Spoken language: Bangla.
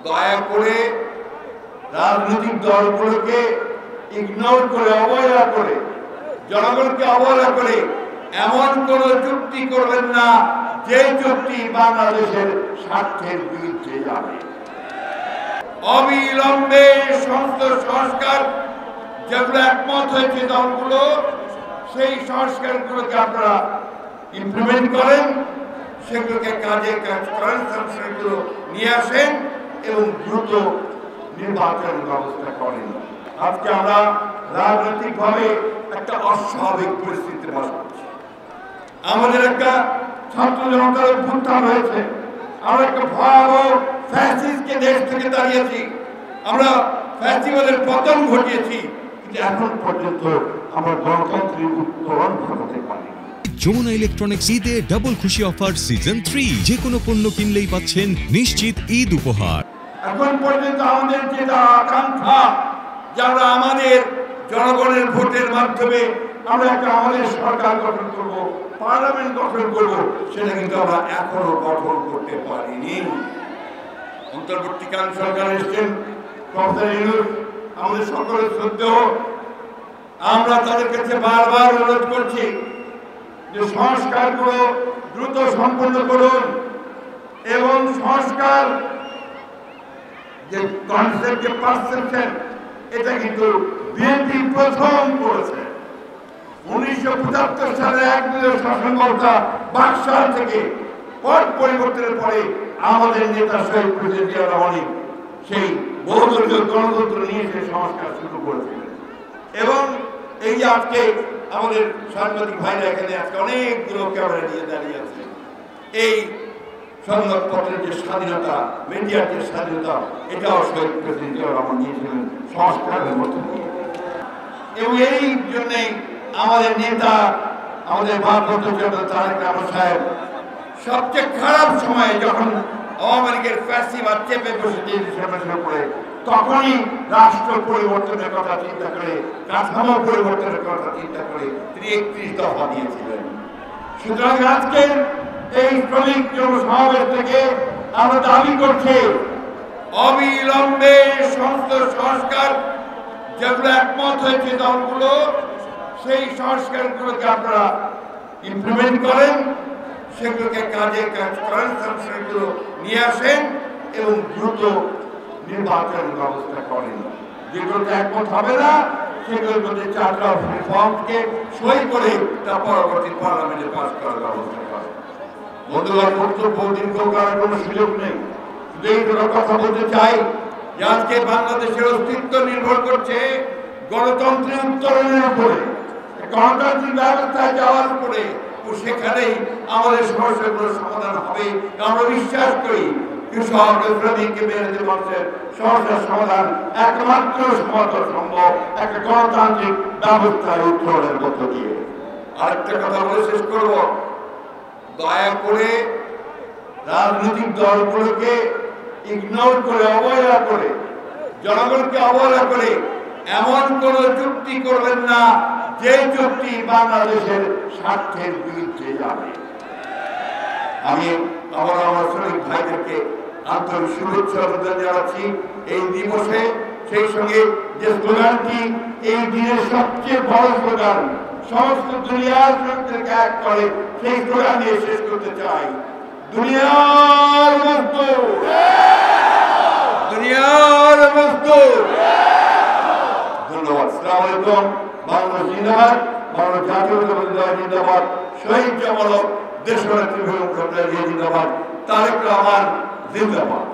দয়া করে রাজনৈতিক দলগুলোকে ইগনোর করে, অবহেলা করে, জনগণকে অবহেলা করে এমন কোন চুক্তি করবেন না যে চুক্তি বাংলাদেশের স্বার্থের বিরুদ্ধে যাবে। অবিলম্বে সমস্ত সংস্কার যেগুলো একমত হয়েছে দলগুলো, সেই সংস্কারগুলোকে আপনারা ইমপ্লিমেন্ট করেন, সেগুলোকে কাজে কাজ করেন, সংস্কারগুলো নিয়ে আসেন এবং দ্রুত নির্বাচনের ব্যবস্থা করেন। আজকে আমরা রাজনৈতিকভাবে একটা অস্বাভাবিক পরিস্থিতিতে বাস করছি। আমাদের একটা ছাত্র জনতার অভ্যুত্থান হয়েছে, আমরা একটা ভয়াবহ ফ্যাসিস্টকে দেশ থেকে তাড়িয়েছি, আমরা ফ্যাসিবাদের পতন ঘটিয়েছি, কিন্তু এখন পর্যন্ত আমরা গণতন্ত্রের উত্তরণ ঘটাতে পারিনি। যমুনা ইলেকট্রনিক্স ঈদে ডাবল খুশি অফার সিজন 3, যে কোনো পণ্য কিনলেই পাচ্ছেন নিশ্চিত ঈদ উপহার। এখন পর্যন্ত আমাদের যেটা আকাঙ্ক্ষা যে আমরা আমাদের জনগণের ভোটের মাধ্যমে আমরা একটা আমাদের সরকার গঠন করব, পার্লামেন্ট গঠন করব, সেটা কিন্তু আমরা এখনো গঠন করতে পারিনি। অন্তর্বর্তীকালীন সরকার এসেছেন, প্রফেসর ইউনূস আমাদের সকলের শ্রদ্ধেয়, আমরা তাদের কাছে বারবার অনুরোধ করছি যে সংস্কারগুলো দ্রুত সম্পন্ন করুন এবং সংস্কার যে কনসেপ্ট, যে পারসেপশন, এটা কিন্তু বিএনপি প্রথম করেছে। 1975 সালে একদলীয় শাসন ব্যবস্থা বাকশাল থেকে পট পরিবর্তনের পরে আমাদের নেতা শহীদ প্রেসিডেন্ট জিয়া রহমান সেই বহুদলীয় গণতন্ত্র নিয়ে সে সংস্কার শুরু করেছিলেন। এবং এই যে আজকে আমাদের সাংবাদিক ভাইরা এখানে আজকে অনেকগুলো ক্যামেরা নিয়ে দাঁড়িয়ে আছে, এই সংবাদপত্রের যে স্বাধীনতা, মিডিয়ার যে স্বাধীনতা, এটাও শহীদ প্রেসিডেন্ট জিয়া রহমান নিয়েছিলেন সংস্কারের মধ্যে দিয়ে। এবং এই জন্যেই আমাদের নেতা, আমাদের ভারপ্রাপ্ত চেয়ারম্যান তারেক রহমান সাহেব সবচেয়ে খারাপ সময়ে যখন আওয়ামী লীগের ফ্যাসিবাদ চেপে বসে করে, তখনই রাষ্ট্র পরিবর্তনের কথা চিন্তা করে, কাঠামো পরিবর্তনের কথা চিন্তা করে তিনি 31 দফা দিয়েছিলেন। সুতরাং আজকে এই শ্রমিক জনসমাবেশ থেকে আমরা দাবি করছি অবিলম্বে সমস্ত সংস্কার যেগুলো একমত হয়েছে দলগুলো, সেই সংস্কারগুলোকে আপনারা ইমপ্লিমেন্ট করেন, সেগুলোকে কাজে কাজ করেন, সংস্কারগুলো নিয়ে আসেন এবং দ্রুত নির্বাচনের ব্যবস্থা করেন। যেগুলোতে একমত হবে না সেগুলোর মধ্যে চার্টার অফ রিফর্মকে সই করে তা পরবর্তী পার্লামেন্টে পাস করার ব্যবস্থা করেন। বন্ধুগণ, বক্তব্য দীর্ঘ করার কোনো সুযোগ নেই, শুধু এই কথা বলতে চাই যে আজকে বাংলাদেশের অস্তিত্ব নির্ভর করছে গণতন্ত্রের উত্তরণের উপরে, গণতান্ত্রিক ব্যবস্থায় যাওয়ার উপরে, ও সেখানেই আমাদের সমস্যাগুলোর সমাধান হবে। আমরা বিশ্বাস করি কৃষক, শ্রমিককে মেনে মানুষের সমস্যার সমাধান একমাত্র সমাধান সম্ভব একটা গণতান্ত্রিক ব্যবস্থায় উত্তরণের মধ্য দিয়ে। আরেকটা কথা বলে শেষ করব, দয়া করে রাজনৈতিক দলগুলোকে ইগনোর করে, অবহেলা করে, জনগণকে অবহেলা করে এমন কোন চুক্তি করবেন না যে চুক্তি বাংলাদেশের স্বার্থের বিরুদ্ধে যাবে। আমি আমার শ্রমিক ভাইদেরকে আন্তরিক শুভেচ্ছা জানাচ্ছি এই দিবসে। সেই সঙ্গে যে স্লোগানটি এই দিনের সবচেয়ে বড় স্লোগান, সমস্ত দুনিয়ার শ্রমিকদেরকে এক করে, সেই স্লোগান দিয়ে শেষ করতে চাই, দুনিয়ার মজদুর, দুনিয়ার মজদুর। ধন্যবাদ। আসসালামু আলাইকুম। বাংলাদেশ জিন্দাবাদ, বাংলাদেশ জাতীয়তাবাদী দল জিন্দাবাদ, শহীদ জামালত দেশনেত্রী বেগম খালেদা জিয়া জিন্দাবাদ, তারেক রহমান জিন্দাবাদ।